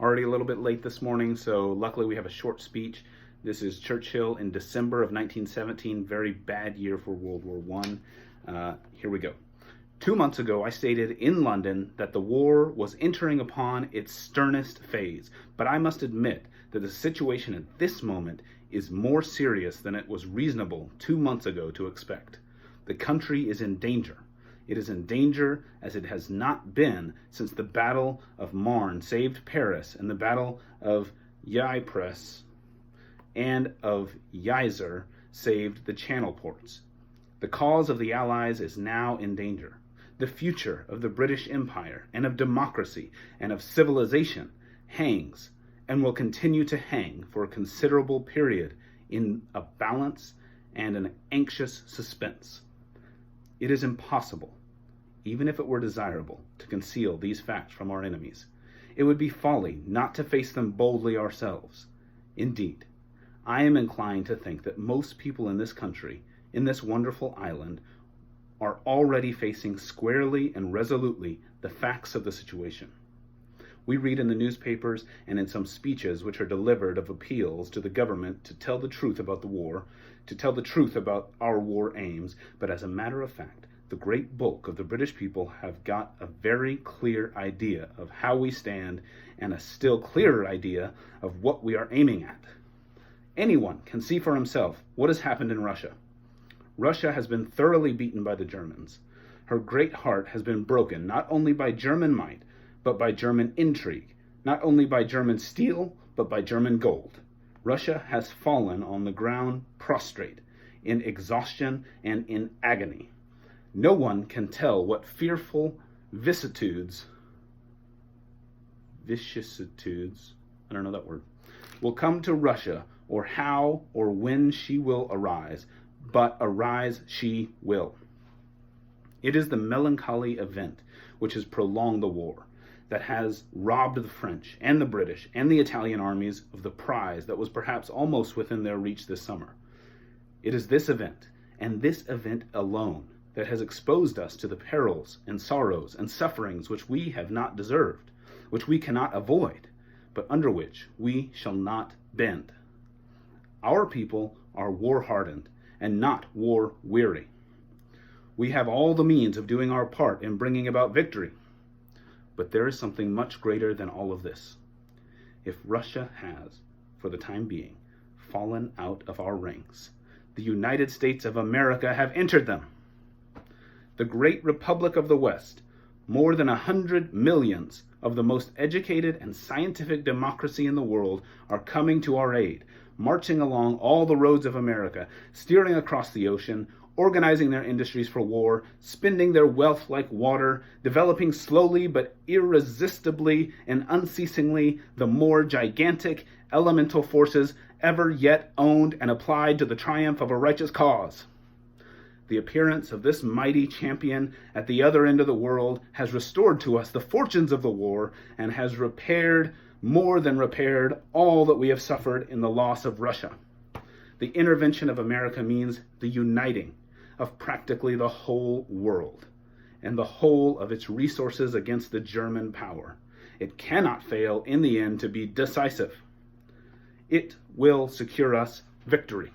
Already a little bit late this morning, so luckily we have a short speech. This is Churchill in December of 1917, very bad year for World War I. Here we go. 2 months ago, I stated in London that the war was entering upon its sternest phase, but I must admit that the situation at this moment is more serious than it was reasonable 2 months ago to expect. The country is in danger. It is in danger as it has not been since the Battle of Marne saved Paris and the Battle of Ypres and of Yser saved the Channel ports. The cause of the Allies is now in danger. The future of the British Empire and of democracy and of civilization hangs and will continue to hang for a considerable period in a balance and an anxious suspense. It is impossible, even if it were desirable, to conceal these facts from our enemies. It would be folly not to face them boldly ourselves. Indeed, I am inclined to think that most people in this country, in this wonderful island, are already facing squarely and resolutely the facts of the situation. We read in the newspapers and in some speeches which are delivered of appeals to the government to tell the truth about the war, to tell the truth about our war aims, but as a matter of fact, the great bulk of the British people have got a very clear idea of how we stand and a still clearer idea of what we are aiming at. Anyone can see for himself what has happened in Russia. Russia has been thoroughly beaten by the Germans. Her great heart has been broken not only by German might, but by German intrigue, not only by German steel, but by German gold. Russia has fallen on the ground prostrate, in exhaustion and in agony. No one can tell what fearful vicissitudes, I don't know that word, will come to Russia, or how or when she will arise, but arise she will. It is the melancholy event which has prolonged the war, that has robbed the French and the British and the Italian armies of the prize that was perhaps almost within their reach this summer. It is this event, and this event alone, that has exposed us to the perils and sorrows and sufferings which we have not deserved, which we cannot avoid, but under which we shall not bend. Our people are war-hardened and not war-weary. We have all the means of doing our part in bringing about victory. But there is something much greater than all of this. If Russia has, for the time being, fallen out of our ranks, the United States of America have entered them. The great Republic of the West, more than 100 millions of the most educated and scientific democracy in the world, are coming to our aid, marching along all the roads of America, steering across the ocean, organizing their industries for war, spending their wealth like water, developing slowly but irresistibly and unceasingly the more gigantic elemental forces ever yet owned and applied to the triumph of a righteous cause. The appearance of this mighty champion at the other end of the world has restored to us the fortunes of the war and has repaired, more than repaired, all that we have suffered in the loss of Russia. The intervention of America means the uniting of practically the whole world and the whole of its resources against the German power. It cannot fail in the end to be decisive. It will secure us victory.